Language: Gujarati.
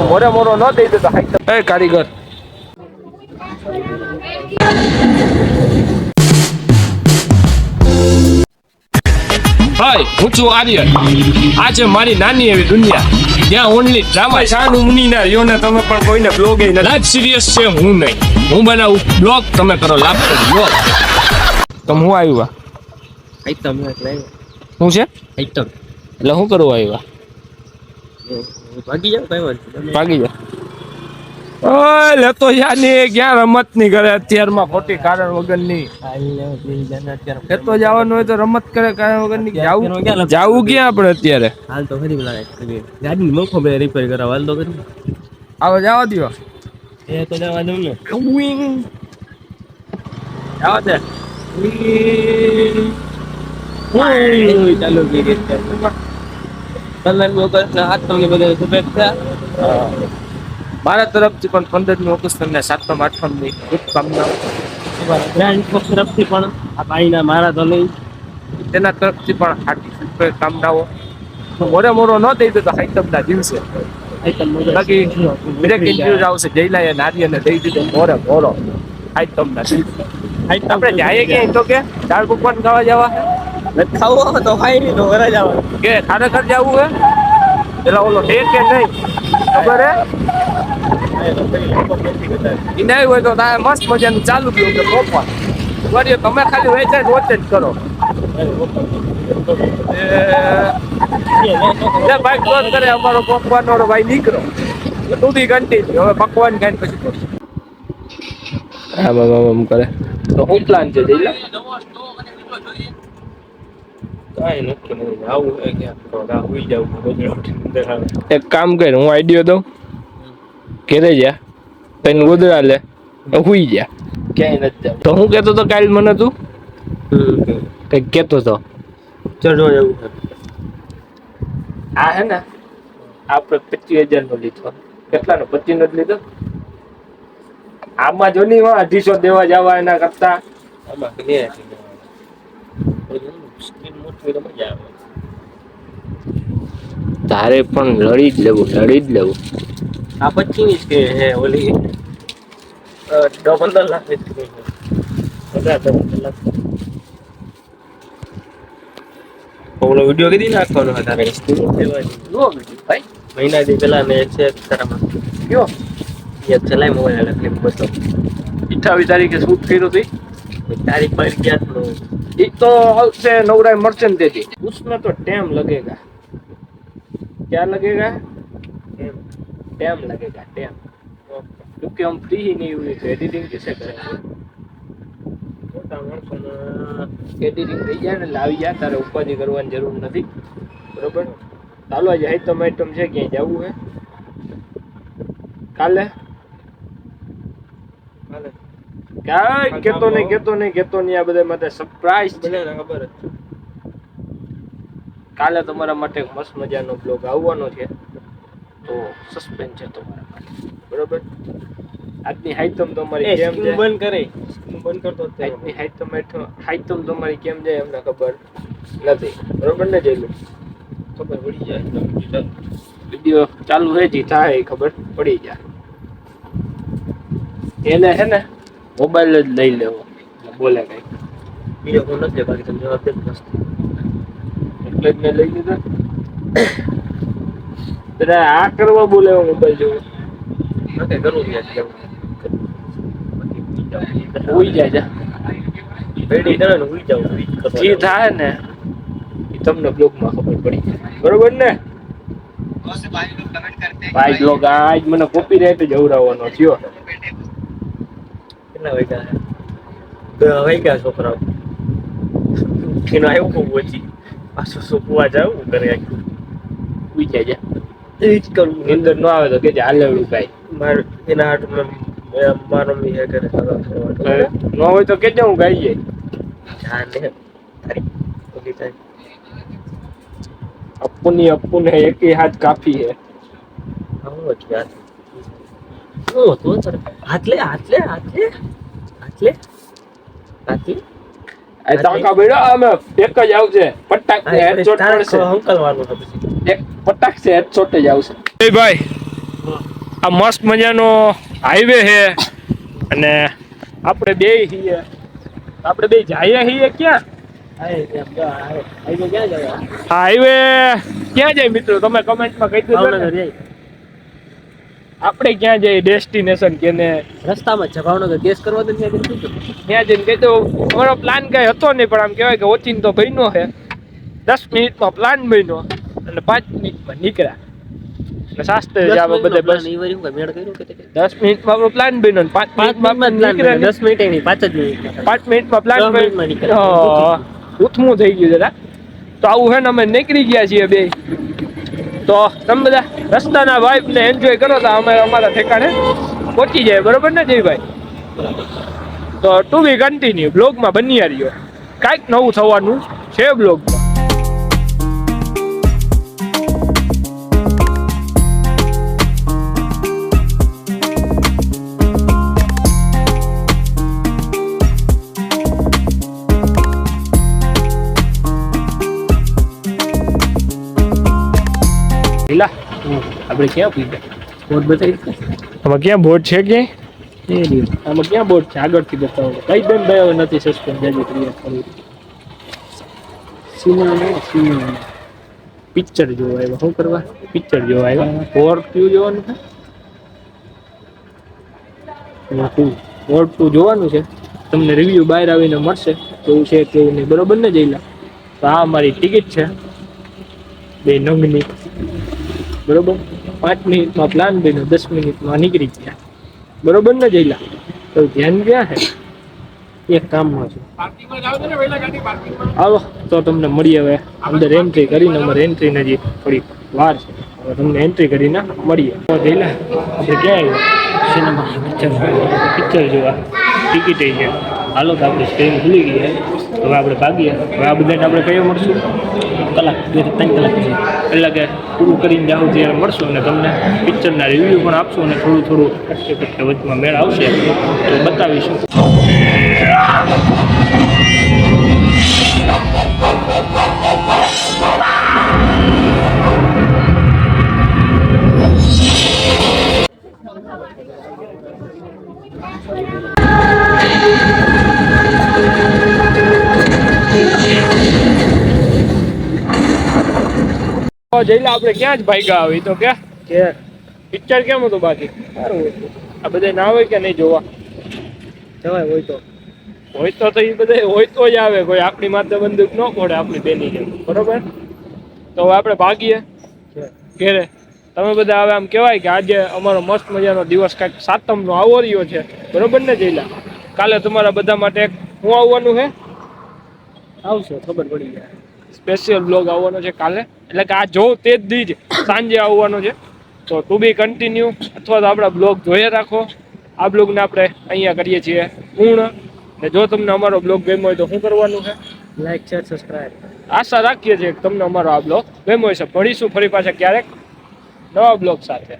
મોરે મોરો ન દઈ દે તો હાઈ કારીગર હાય હું છું આર્યન આ છે મારી નાની એવી દુનિયા જ્યાં ઓનલી ડ્રામા શાન ઉમની ના રહ્યો ને તમે પણ કોઈને બ્લોગ એ લાઈફ સિરિયસ છે હું નહીં હું બનાવું બ્લોગ તમે કરો લાભ બ્લોગ તમે હું આવ્યા આઈટમ શું છે આઈટમ એટલે શું કરવું આવ્યા ભાગી જાવ કઈ વાત ભાગી જા ઓય લેતો યાની ક્યાં રમત ની કરે અત્યારમાં ખોટી કારણ વગરની લેતો જવાનું હોય તો રમત કરે કારણ વગરની જાવું ક્યાં આપણે અત્યારે હાલ તો ખરી બોલાય ગાડી મોખો બે રિપેર કરાવ હાલ તો કરી આવો જવા દો એ તો જવા દઉં ને જવા દે ચાલો હાથ તમને બધા શુભેચ્છા મારા તરફથી પણ 15મી ઓગસ્ટ અને 7મ 8મની શુભકામનાઓ બ્રાન્ડ તરફથી પણ આ ભાઈના મારા તો નહીં તેના તરફથી પણ હાર્દિક શુભકામનાઓ મોરે મોરો ન દઈ દે તો હાઈટમના દિવસે બાકી બ્રેક ઇન્ટરવ્યુ આવશે જયલાએ નારીને દઈ દીધો મોરે મોરો હાઈટમના દિવસે આપણે જઈએ ક્યાંય તો કે દાળ પકવાન ખાવા જવા ખાવો તો ખાઈ નહીં તો ઘરે જવા કે ખરેખર જવું હે પેલા ઓલો હે કે નહીં ખબર હે ઈ નહીં હોય તો તારે મસ્ત મજાનું ચાલુ થયું કે પકવાન વળી તમે ખાલી વેચાય વોચ જ કરો બાઈક ક્રોસ કરે અમારો પકવાન વાળો ભાઈ નીકળો સુધી કન્ટિન્યુ હવે પકવાન ખાઈને પછી આમ કરે તો શું પ્લાન છે જઈલા કાંઈ નક્કી નહીં આવું હે ક્યાં હુઈ જાવ એક કામ કર હું આઈડિયો દઉં ઘેરે જા તને ગોદડા લે હુઈ જા ક્યાંય નથી જાવ તો હું કહેતો તો કાલ મને તું કંઈક કહેતો તો ચડો જવું આ હે ને આપણે 25,000 નો લીધો કેટલાનો 25 નો જ લીધો આમાં જો નહીં 250 દેવા જવા એના કરતા આમાં ક્લિયર સ્કીન મોટી તો મજા આવે તારે પણ લડી જ લેવું આ 25 ની છે હે ઓલી 15 લાખ ની છે 15 લાખ ઓલો વિડિયો કીધી નાખવાનો હતા તારે સ્કીન લેવાની નો ભાઈ મહિના દી પેલા ને છે તારામાં કયો યાદ ચલાય મોબાઈલ એટલે ક્લિપ બતો 28 તારીખે શૂટ કર્યું હતી તારીખ પર ગયા તો ये तो से नवराय मर्चेंट दे दी उसमें तो टाइम लगेगा क्या लगेगा टाइम लगेगा टाइम क्योंकि हम फ्री ही नहीं हुए तो एडिटिंग कैसे करेंगे एडिटिंग થઈ જાય ને લાવી જાય તારે ઉપાધિ કરવાની જરૂર નથી બરોબર ચાલો આજે આઈટમ છે ક્યાંય જવું હે કાલે ક્યાંય કેતો નહીં આ બધા માટે સરપ્રાઈઝ છે ખબર કાલે તમારા માટે મસ્ત મજાનો બ્લોગ આવવાનો છે તો સસ્પેન્સ છે તમારા માટે બરોબર આજની હાઈટમ તમારી કેમ છે બંધ કરે બંધ કરતો આજની હાઈટમ તમારી કેમ છે એમને ખબર નથી બરોબર ને જઈલું ખબર પડી જાય વિડિયો ચાલુ હે જી થાય ખબર પડી જાય એને હે ને મોબાઈલ જ લઈ લેવો બોલે કઈ બીજો ફોન નથી બાકી તમે જવાબ દે મસ્ત એટલે જ મેં લઈ લીધા તારે આ કરવા બોલે મોબાઈલ જોવો નથી કરવું છે ઉઈ જાય જા રેડી કરે ને ઉઈ જાવ જે થાય ને એ તમને બ્લોગમાં ખબર પડી બરોબર ને ભાઈ બ્લોગ આજ મને કોપીરાઈટ જ અવરાવવાનો થયો કેટલા વાગ્યા છોકરાઓ ઉઠીને આવ્યો બહુ ઓછી પાછું સુકવા જાવ ઘરે ઉઈ જાય જા એ જ કરવું નીંદર ન આવે તો કે હાલેવડું કાંઈ મારે એના હાટ મારો મી હે કરે ન હોય તો કેજે હું ગાઈ જાય જાને તારી ઓલી તારી અપ્પુને એક ही हाथ काफी है આવો જ યાર ઓ તો હાથલે આ તાકા બેડો આમે એક જ આવશે પટાક ને હેડશોટ પડશે અંકલ વાળો પછી એક પટાક છે હેડશોટ જ આવશે એ ભાઈ આ મસ્ત મજાનો હાઈવે છે અને આપણે બે છીએ. આપણે બે જઈએ છીએ ક્યાં? હાઈવે ક્યાં જાય? હાઈવે ક્યાં જાય મિત્રો? તમે કમેન્ટમાં કહી દેજો ને. ભાવનગર જાય. આપણે ક્યાં જઈએ ડેસ્ટિનેશન કેને? રસ્તામાં જ છે ભાવનગર. ગેસ કરવા દે ત્યાં જઈને કીધું. ત્યાં જઈને કહી દો. અમારો પ્લાન કઈ હતો નહીં, પણ આમ કહેવાય કે ઓચિંતો બન્યો છે. 10 મિનિટમાં પ્લાન બન્યો અને 5 મિનિટમાં નીકળ્યા. અને શાસ્ત્રે જ આવે બધે બસ. 10 મિનિટમાં આપણો પ્લાન બન્યો ને 5 મિનિટમાં નીકળ્યા. 10 મિનિટ નહીં, 5 જ મિનિટ. 5 મિનિટમાં પ્લાન 10 મિનિટમાં નીકળ્યા. ઉથમું થઈ ગયું જરા. તો આવું છે ને અમે નીકળી ગયા છીએ બે. તો તમે બધા રસ્તાના વાઇબ ને એન્જોય કરો તો અમે અમારા ઠેકાણે પહોંચી જાય. બરોબર ને જયભાઈ? તો ટુ બી કન્ટિન્યુ બ્લોગમાં બની રહ્યો. કાંઈક નવું થવાનું છે બ્લોગમાં. આપણે ક્યાં પૂછ્યા? બોર્ડ બતાવી. આમાં ક્યાં બોર્ડ છે ક્યાંય? આમાં ક્યાં બોર્ડ છે? આગળથી બતાવો. કઈ બેન ભાઈ હવે નથી સસ્પેન્ડ જાજુ ક્લિયર કરવું. સિનેમા પિક્ચર જોવા આવ્યા. શું કરવા? પિક્ચર જોવા આવ્યા. વોર 2 જોવાનું છે. વોર 2 જોવાનું છે. તમને રિવ્યુ બહાર આવીને મળશે કેવું છે કેવું નહીં. બરોબર ને જઈલા? તો આ અમારી ટિકિટ છે 2 નંગની. બરોબર? 5 મિનિટમાં પ્લાન બન્યો, 10 મિનિટમાં નીકળી ગયા. બરોબર ને જઈલા? તો ધ્યાન ક્યાં છે? એક કામમાં છે. આવો તો તમને મળીએ હવે. અંદર એન્ટ્રી કરીને અમારે એન્ટ્રીને હજી થોડી વાર છે. હવે તમને એન્ટ્રી કરીને મળીએ. તો જઈલા આપણે ક્યાં આવ્યા? સિનેમા પિક્ચર જોવા. ટિકિટ છે. હાલો તો આપણે સ્ક્રીન ખુલી ગઈ છે. હવે આપણે ભાગીએ. હવે આ બધાને આપણે કયો મળશું? કલાક 2 થી 3 કલાક છે. એટલે કે પૂરું કરીને જાઓ ત્યારે મળશું અને તમને પિક્ચરના રિવ્યૂ પણ આપશું અને થોડું થોડું કટકે વચમાં મેળ આવશે તો બતાવીશું. જઈલા આપણે ક્યાં જ ભાગ્યા આવી તો કે પિક્ચર કેમ હતું બાકી? સારું હોય આ બધા ના આવે કે નહીં જોવા? જવાય હોય તો. હોય તો એ બધા હોય તો જ આવે. કોઈ આપણી માથે બંદૂક ન પડે આપણી બેની જેમ. બરોબર? તો હવે આપણે ભાગીએ ઘેરે. તમે બધા હવે આમ કહેવાય કે આજે અમારો મસ્ત મજાનો દિવસ કાંઈક સાતમનો આવો રહ્યો છે. બરોબર ને જઈલા? કાલે તમારા બધા માટે શું આવવાનું છે? આવશે, ખબર પડી જાય. સ્પેશિયલ બ્લોગ આવવાનો છે કાલે. એટલે કે આ જોઉં તે જ દી જ સાંજે આવવાનો છે. તો ટુ બી કન્ટિન્યુ અથવા તો આપણા બ્લોગ જોઈએ રાખો. આ બ્લોગને આપણે અહીંયા કરીએ છીએ પૂર્ણ. ને જો તમને અમારો બ્લોગ ગમ્યો હોય તો શું કરવાનું છે? Like, share, subscribe. આશા રાખીએ છીએ કે તમને અમારો આ બ્લોગ ગમ્યો હશે. મળીશું ફરી પાછા ક્યારેક નવા બ્લોગ સાથે.